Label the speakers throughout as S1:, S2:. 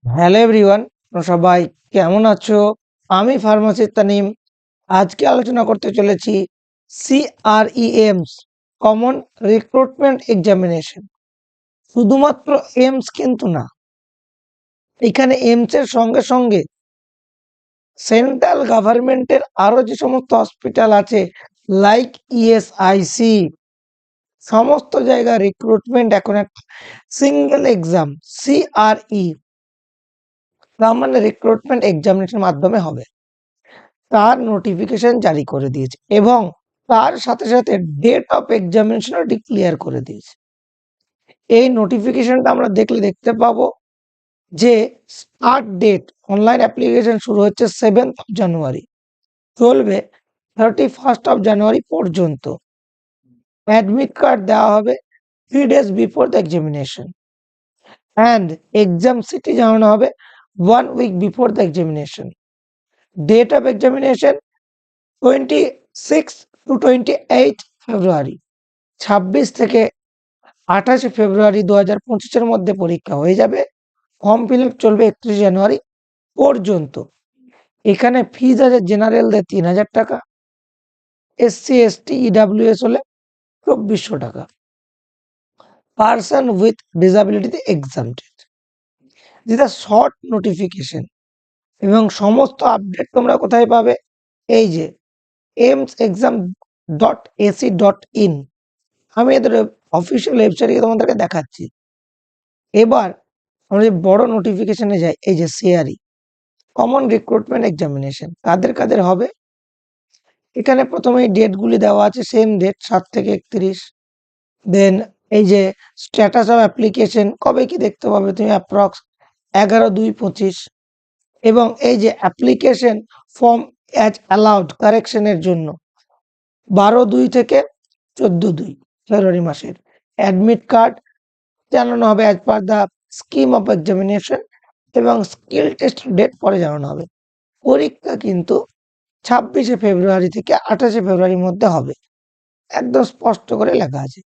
S1: Hello everyone, সবাই কেমন আছো? আমি ফার্মাসিস্ট তানিম। আজকে আলোচনা করতে চলেছি সিআরইএমস, কমন রিক্রুটমেন্ট এক্সামিনেশন। শুধুমাত্র এমস কিন্তু না, এখানে এমস এর সঙ্গে সঙ্গে সেন্ট্রাল গভর্নমেন্টের আরো যে সমস্ত হসপিটাল আছে, লাইক ইএসআইসি, সমস্ত জায়গায় রিক্রুটমেন্ট এখন একটা single exam CRE, common recruitment examination মাধ্যমে হবে। তার নোটিফিকেশন জারি করে দিয়েছে এবং তার সাথে সাথে ডেট অফ এক্সামিনেশনও ডিক্লেয়ার করে দিয়েছে। এই নোটিফিকেশনটা আমরা দেখতে পাবো যে স্টার্ট ডেট, অনলাইন অ্যাপ্লিকেশন শুরু হচ্ছে 7th অফ জানুয়ারি, চলবে 31st অফ জানুয়ারি পর্যন্ত। অ্যাডমিট কার্ড দেওয়া হবে 3 days before the examination and exam city জানানো হবে 1 week before the examination. Date of examination 26 to 28 February, 26 থেকে 28 ফেব্রুয়ারি 2025 মধ্যে পরীক্ষা হয়ে যাবে। ফর্ম ফিল আপ চলবে 31 জানুয়ারি পর্যন্ত। এখানে ফিজ আছে জেনারেলদের 3000 টাকা, এসসি এসটি ইডাব্লিউএস হলে 2400 টাকা, পার্সন উইথ ডিসাবিলিটিতে exempted. This are short notification এবং সমস্ত আপডেট তোমরা কোথায় পাবে? এই যে aims.exam.ac.in, আমি এদের অফিসিয়াল ওয়েবসাইটে তোমাদেরকে দেখাচ্ছি। এবার আমরা যে বড় নোটিফিকেশনে যাই, এই যে সিআরই, কমন রিক্রুটমেন্ট এক্সামিনেশন, কাদের হবে? এখানে প্রথমেই ডেটগুলি দেওয়া আছে, সেম ডেট 7 থেকে 31। দেন এই যে স্ট্যাটাস অফ অ্যাপ্লিকেশন, কবে কি দেখতে পাবে তুমি? অ্যাপ্রক্স 11/2/25। এবং এই যে অ্যাপ্লিকেশন ফর্ম অ্যাজ অ্যালাউড কারেকশনের জন্য 12/2 থেকে 14/2 ফেব্রুয়ারি মাসের। অ্যাডমিট কার্ড জানানো হবে as per the scheme of examination এবং স্কিল টেস্ট ডেট পরে জানানো হবে। পরীক্ষা কিন্তু 26 ফেব্রুয়ারি থেকে 28 ফেব্রুয়ারির মধ্যে হবে, একদম স্পষ্ট করে লেখা আছে।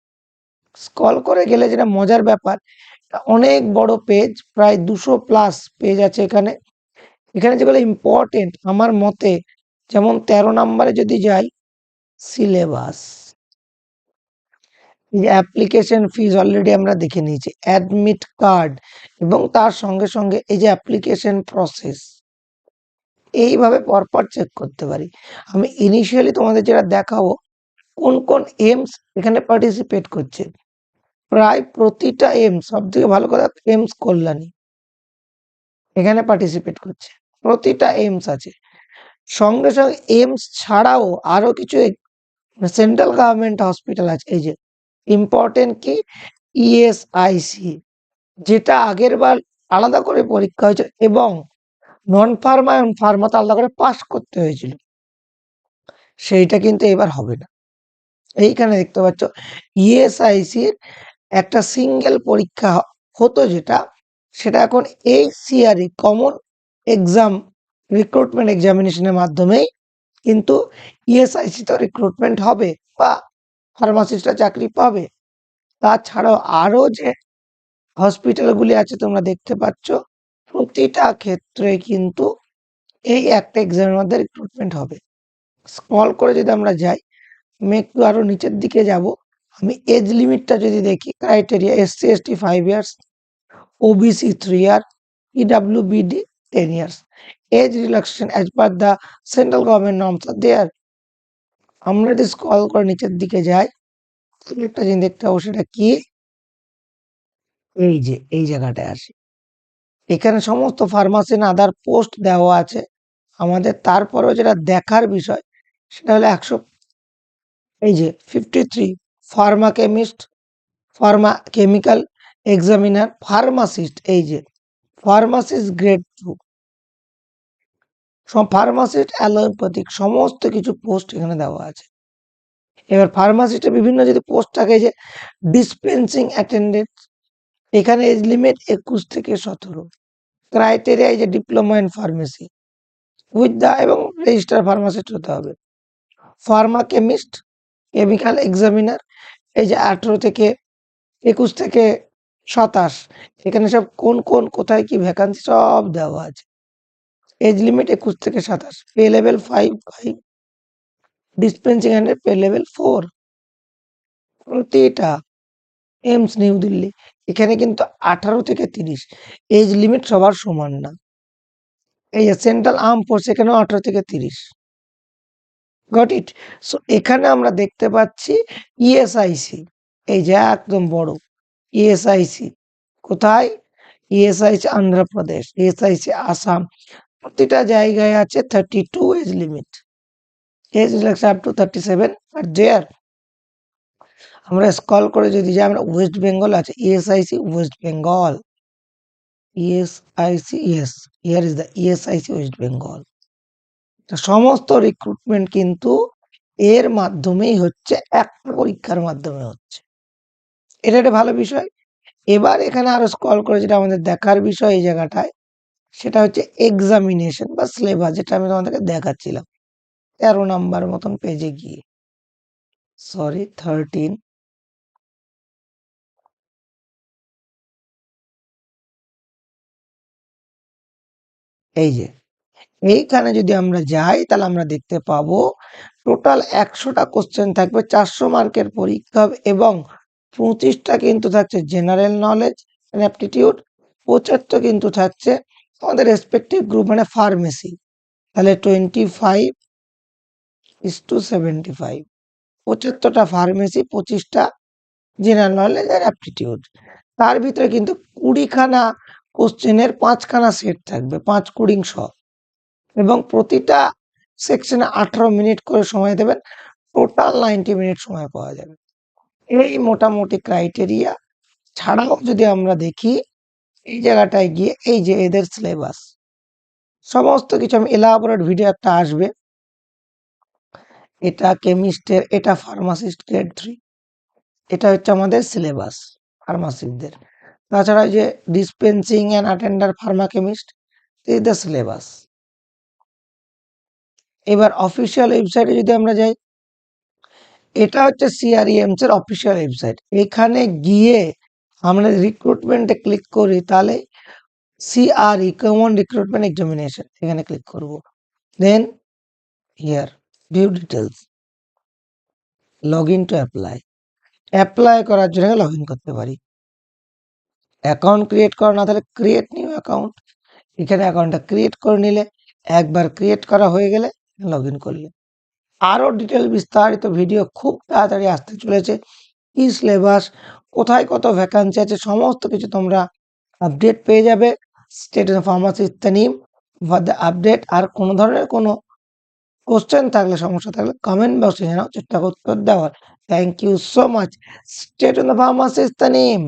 S1: স্ক্রল করে গেলে যেটা মজার ব্যাপার, অনেক বড় পেজ, প্রায় 200+ পেজ আছে এখানে। এখানে যেগুলো ইম্পর্টেন্ট আমার মতে, যেমন 13 নম্বরে যদি যাই, সিলেবাস, এই যে অ্যাপ্লিকেশন ফিজ অলরেডি আমরা দেখে নিয়েছি, অ্যাডমিট কার্ড এবং তার সঙ্গে সঙ্গে এই যে অ্যাপ্লিকেশন প্রসেস, এইভাবে পরপর চেক করতে পারি। আমি ইনিশিয়ালি তোমাদের যেটা দেখাবো, কোন এমস এখানে পার্টিসিপেট করছে। প্রায় প্রতিটা এমস, সব থেকে ভালো কথা, এমস কল্যাণী এখানে পার্টিসিপেট করছে। প্রতিটা এমস আছে, সঙ্গে সঙ্গে এমস ছাড়াও আরো কিছু সেন্ট্রাল গভর্নমেন্ট হসপিটাল আছে। এই যে ইম্পর্টেন্ট কি, ইএসআইসি, যেটা আগের বার আলাদা করে পরীক্ষা হয়েছিল এবং নন ফার্মা এবং ফার্মাতে আলাদা করে পাস করতে হয়েছিল, সেইটা কিন্তু এবার হবে না। এইখানে দেখতে পাচ্ছ ইএসআইসির একটা সিঙ্গেল পরীক্ষা হতো যেটা, সেটা এখন এই সিআরই কমন এক্সাম রিক্রুটমেন্ট এক্সামিনেশনের মাধ্যমেই কিন্তু ইএসআইসি তো রিক্রুটমেন্ট হবে বা ফার্মাসিস্টরা চাকরি পাবে। তাছাড়াও আরো যে হসপিটালগুলি আছে তোমরা দেখতে পাচ্ছ, প্রতিটা ক্ষেত্রে কিন্তু এই একটা এক্সামের মধ্যে রিক্রুটমেন্ট হবে। স্ক্রল করে যদি আমরা যাই, আমি একটু আরো নিচের দিকে যাব, আমি এজ লিমিটটা যদি দেখি, criteria SC ST 5 years, OBC 3 year, EWBD 10 years. Age relaxation as per the central government norms are there. আমরা যদি স্ক্রল করে নিচের দিকে যাই, একটা জিনিস দেখতে পাবো, সেটা কি? এই যে এই জায়গাটায় আসি, এখানে সমস্ত ফার্মাসি না আদার পোস্ট দেওয়া আছে আমাদের। তারপরেও যেটা দেখার বিষয়, সেটা হলো 100, এই যে 53 Pharma chemist, Pharma chemical examiner, pharmacist, এই যে ফার্মাসিস্ট গ্রেড 2, ফার্মাসিস্ট অ্যালোপ্যাথিক, সমস্ত কিছু পোস্ট এখানে দেওয়া আছে। এবার ফার্মাসিস্টের বিভিন্ন যদি পোস্ট থাকে, যে ডিসপেন্সিং অ্যাটেন্ডেন্ট, এখানে এজ লিমিট 21 থেকে 17। ক্রাইটেরিয়া এই যে diploma in pharmacy with the, এবং রেজিস্টার ফার্মাসিস্ট হতে হবে। ফার্মা কেমিস্ট, কেমিক্যাল এক্সামিনার, এই যে 18 থেকে 21 থেকে 27, এখানে সব কোন কোথায় কি ভ্যাকান্সি সব দেওয়া আছে। এজ লিমিট 21 থেকে 27, pay level 5, dispensing and pay level 4, প্রতিটা এইমস নিউ দিল্লি। এখানে কিন্তু 18 থেকে 30, এজ লিমিট সবার সমান না। এই যে সেন্ট্রাল আর্ম ফোর্স, এখানেও 18 থেকে 30। Got it? সো এখানে আমরা দেখতে পাচ্ছি ইএসআইসি, এই যে একদম বড় ইএসআইসি কোথায়? ইএসআইসি আন্ধ্রপ্রদেশ, ইএসআইসি আসাম, প্রতিটা জায়গায় আছে 32 age limit. Age relax up to 37 আর দেয়ার। আমরা স্ক্রল করে যদি যাই, আমরা ওয়েস্ট বেঙ্গল আছে ESIC West Bengal, ESIC, yes, here is the ESIC West Bengal. সমস্ত রিক্রুটমেন্ট কিন্তু এর মাধ্যমেই হচ্ছে, একটা পরীক্ষার মাধ্যমে হচ্ছে। এটা একটা ভালো বিষয়। এবার এখানে আরো স্ক্রল করে যেটা আমাদের দেখার বিষয় এই জায়গাটায়, সেটা হচ্ছে এক্সামিনেশন বা সিলেবাস, যেটা আমি তোমাদেরকে দেখাচ্ছিলাম 13 নাম্বার মতন পেজে গিয়ে, সরি 13। এই যে এইখানে যদি আমরা যাই, তাহলে আমরা দেখতে পাবো টোটাল 100টা কোশ্চেন থাকবে, 400 মার্কের পরীক্ষা হবে এবং 25টা কিন্তু থাকছে জেনারেল নলেজ এন্ড অ্যাপটিটিউড, 75 কিন্তু থাকছে আমাদের রেসপেক্টিভ গ্রুপ মানে ফার্মেসি। তাহলে 25:75, 75টা ফার্মেসি, 25টা জেনারেল নলেজ আর অ্যাপটিটিউড। তার ভিতরে কিন্তু 20খানা কোশ্চেনের 5খানা সেট থাকবে, 5-20 এবং প্রতিটা সেকশনে 18 মিনিট করে সময় দেবেন, টোটাল 90 মিনিট সময় পাওয়া যাবে। এই মোটামুটি ক্রাইটেরিয়া ছাড়াও যদি আমরা দেখি এই জায়গাটায় গিয়ে, এই যে এদের সিলেবাস সমস্ত কিছু, আমি এলাবোরেট ভিডিও একটা আসবে, এটা কেমিস্টের, এটা ফার্মাসিস্ট গ্রেড 3, এটা হচ্ছে আমাদের সিলেবাস ফার্মাসিস্টদের। তাছাড়া যে dispensing and attender Pharma chemist, is the syllabus. এবার অফিসিয়াল ওয়েবসাইটে যদি আমরা যাই, এটা হচ্ছে সিআরইএমস এর অফিসিয়াল ওয়েবসাইট। এখানে গিয়ে আমরা রিক্রুটমেন্টে ক্লিক করি, তাহলে সিআরই কমন রিক্রুটমেন্ট এক্সামিনেশন এখানে ক্লিক করব। Then here view details, log in to apply. Apply করার জন্য লগ ইন করতে পারি। অ্যাকাউন্ট ক্রিয়েট করা না থাকলে ক্রিয়েট নিউ অ্যাকাউন্ট, এখানে অ্যাকাউন্টটা ক্রিয়েট করে নিলে, একবার ক্রিয়েট করা হয়ে গেলে লগ ইন করলে আরো ডিটেল বিস্তারিত ভিডিও খুব তাড়াতাড়ি আসতে চলেছে। কি সিলেবাস, কোথায় কত ভ্যাকান্সি আছে, সমস্ত কিছু তোমরা আপডেট পেয়ে যাবে। স্টেট ফার্মাসিস্ট তানিম ফর দ্য আপডেট। আর কোনো ধরনের কোনো কোশ্চেন থাকলে, সমস্যা থাকলে কমেন্ট বক্সে জানাও, চেষ্টা করতে দেওয়ার। Thank you so much. State pharmacist Tanim.